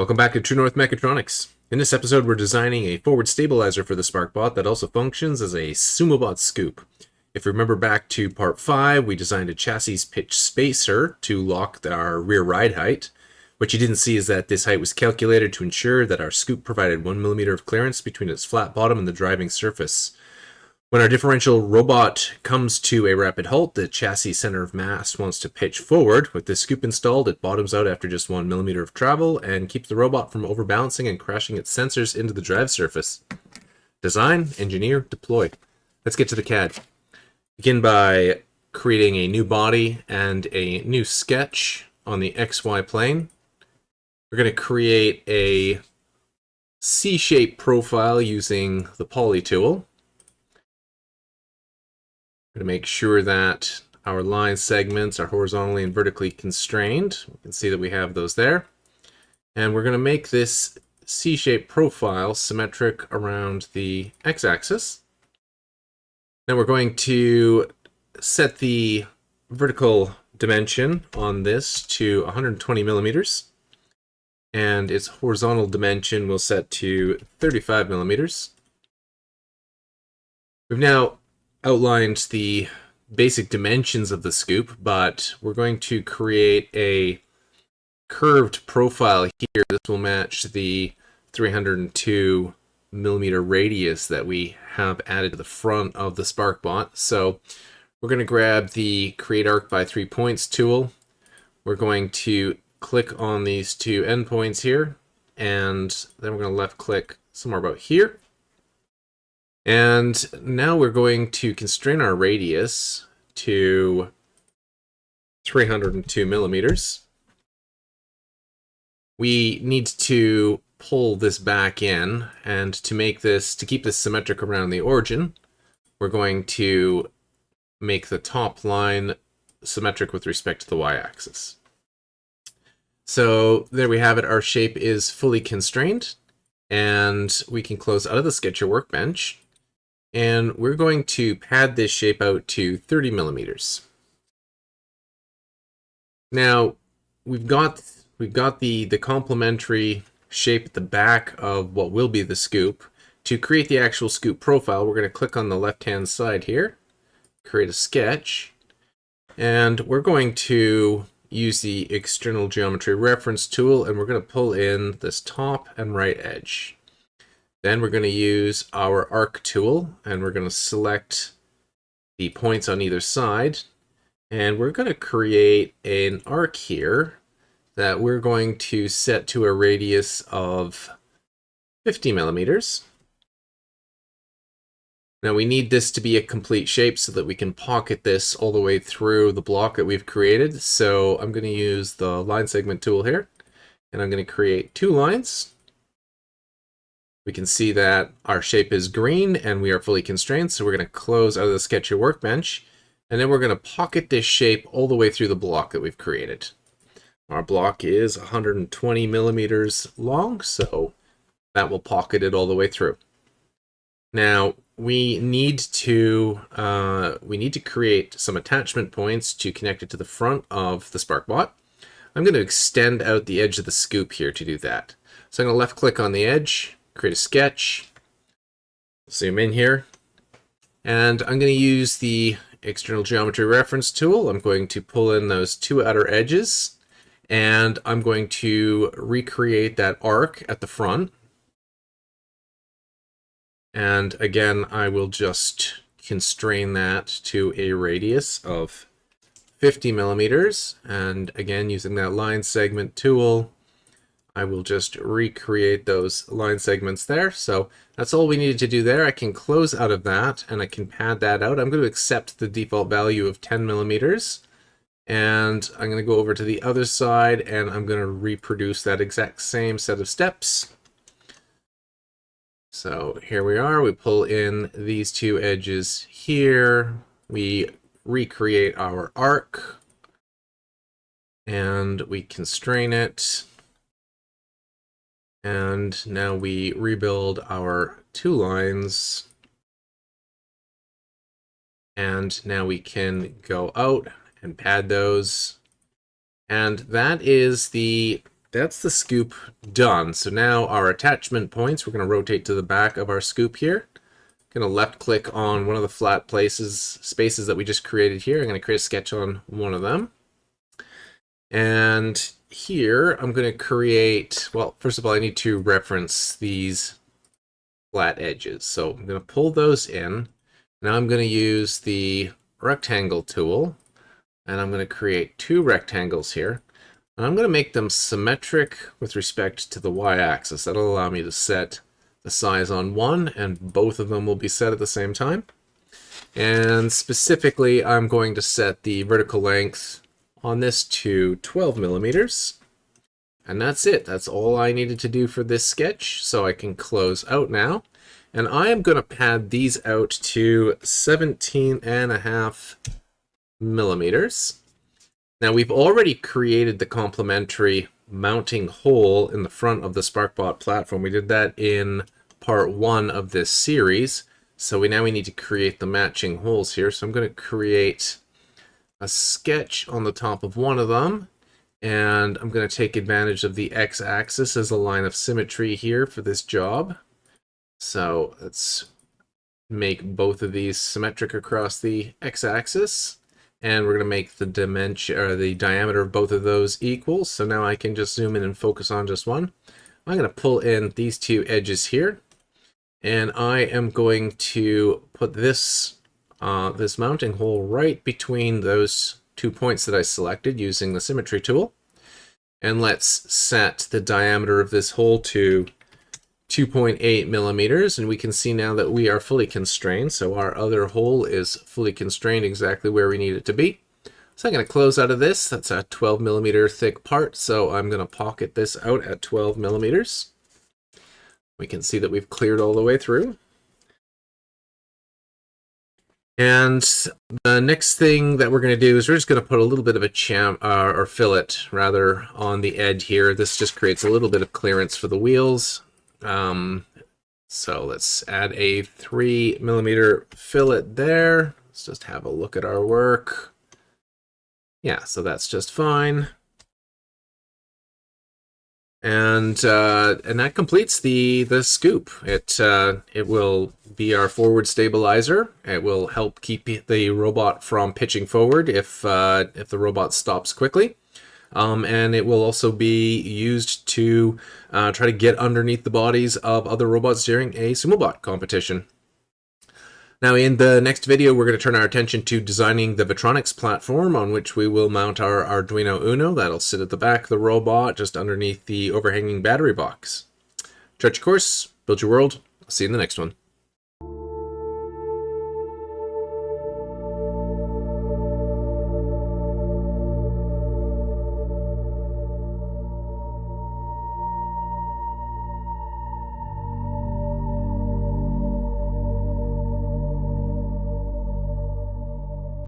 Welcome back to True North Mechatronics. In this episode, we're designing a forward stabilizer for the Sparkbot that also functions as a Sumobot Scoop. If you remember back to part 5, we designed a chassis pitch spacer to lock our rear ride height. What you didn't see is that this height was calculated to ensure that our scoop provided 1 millimeter of clearance between its flat bottom and the driving surface. When our differential robot comes to a rapid halt, the chassis center of mass wants to pitch forward. With this scoop installed, it bottoms out after just 1 millimeter of travel and keeps the robot from overbalancing and crashing its sensors into the drive surface. Design, engineer, deploy. Let's get to the CAD. Begin by creating a new body and a new sketch on the XY plane. We're going to create a C-shaped profile using the poly tool. We're going to make sure that our line segments are horizontally and vertically constrained. You can see that we have those there. And we're going to make this C-shaped profile symmetric around the x-axis. Now we're going to set the vertical dimension on this to 120 millimeters. And its horizontal dimension we'll set to 35 millimeters. We've now outlined the basic dimensions of the scoop, but we're going to create a curved profile here. This will match the 302 millimeter radius that we have added to the front of the Sparkbot. So we're going to grab the Create Arc by 3 Points tool. We're going to click on these two endpoints here, and then we're going to left click somewhere about here. And now we're going to constrain our radius to 302 millimeters. We need to pull this back in, and to keep this symmetric around the origin, we're going to make the top line symmetric with respect to the y-axis. So there we have it. Our shape is fully constrained, and we can close out of the Sketcher workbench. And we're going to pad this shape out to 30 millimeters. Now, we've got the complementary shape at the back of what will be the scoop. To create the actual scoop profile, we're going to click on the left-hand side here, create a sketch, and we're going to use the external geometry reference tool, and we're going to pull in this top and right edge. Then we're going to use our arc tool, and we're going to select the points on either side, and we're going to create an arc here that we're going to set to a radius of 50 millimeters. Now we need this to be a complete shape so that we can pocket this all the way through the block that we've created. So I'm going to use the line segment tool here, and I'm going to create 2 lines. We can see that our shape is green and we are fully constrained, so we're going to close out of the Sketcher workbench, and then we're going to pocket this shape all the way through the block that we've created. Our block is 120 millimeters long, so that will pocket it all the way through. Now we need to create some attachment points to connect it to the front of the Sparkbot. I'm going to extend out the edge of the scoop here to do that. So I'm going to left click on the edge, create a sketch, zoom in here, and I'm going to use the external geometry reference tool. I'm going to pull in those 2 outer edges, and I'm going to recreate that arc at the front. And again, I will just constrain that to a radius of 50 millimeters, and again, using that line segment tool, I will just recreate those line segments there. So that's all we needed to do there. I can close out of that, and I can pad that out. I'm going to accept the default value of 10 millimeters. And I'm going to go over to the other side, and I'm going to reproduce that exact same set of steps. So here we are. We pull in these 2 edges here. We recreate our arc, and we constrain it. And now we rebuild our 2 lines, and now we can go out and pad those. And that is the that's the scoop done. So now our attachment points, we're going to rotate to the back of our scoop here. Going to left click on one of the flat spaces that we just created here. I'm going to create a sketch on one of them. And here I'm going to create, well, first of all, I need to reference these flat edges. So I'm going to pull those in. Now I'm going to use the rectangle tool, and I'm going to create two rectangles here. And I'm going to make them symmetric with respect to the y-axis. That'll allow me to set the size on one, and both of them will be set at the same time. And specifically, I'm going to set the vertical length on this to 12 millimeters. And that's it. That's all I needed to do for this sketch. So I can close out now. And I am going to pad these out to 17.5 millimeters. Now we've already created the complementary mounting hole in the front of the Sparkbot platform. We did that in part 1 of this series. So we need to create the matching holes here. So I'm going to create a sketch on the top of one of them. And I'm going to take advantage of the x-axis as a line of symmetry here for this job. So let's make both of these symmetric across the x-axis. And we're going to make the dimension, or the diameter of both of those equal. So now I can just zoom in and focus on just one. I'm going to pull in these two edges here. And I am going to put this, this mounting hole right between those 2 points that I selected using the symmetry tool. And let's set the diameter of this hole to 2.8 millimeters, and we can see now that we are fully constrained, so our other hole is fully constrained exactly where we need it to be. So I'm going to close out of this. That's a 12 millimeter thick part, so I'm going to pocket this out at 12 millimeters. We can see that we've cleared all the way through. And the next thing that we're going to do is we're just going to put a little bit of a or fillet rather on the edge here. This just creates a little bit of clearance for the wheels. So let's add a 3 millimeter fillet there. Let's just have a look at our work. Yeah, so that's just fine. And that completes the scoop. It will be our forward stabilizer. It will help keep the robot from pitching forward if the robot stops quickly. And it will also be used to try to get underneath the bodies of other robots during a Sumobot competition. Now in the next video, we're going to turn our attention to designing the Vitronics platform on which we will mount our Arduino Uno. That'll sit at the back of the robot just underneath the overhanging battery box. Chart your course, build your world. I'll see you in the next one.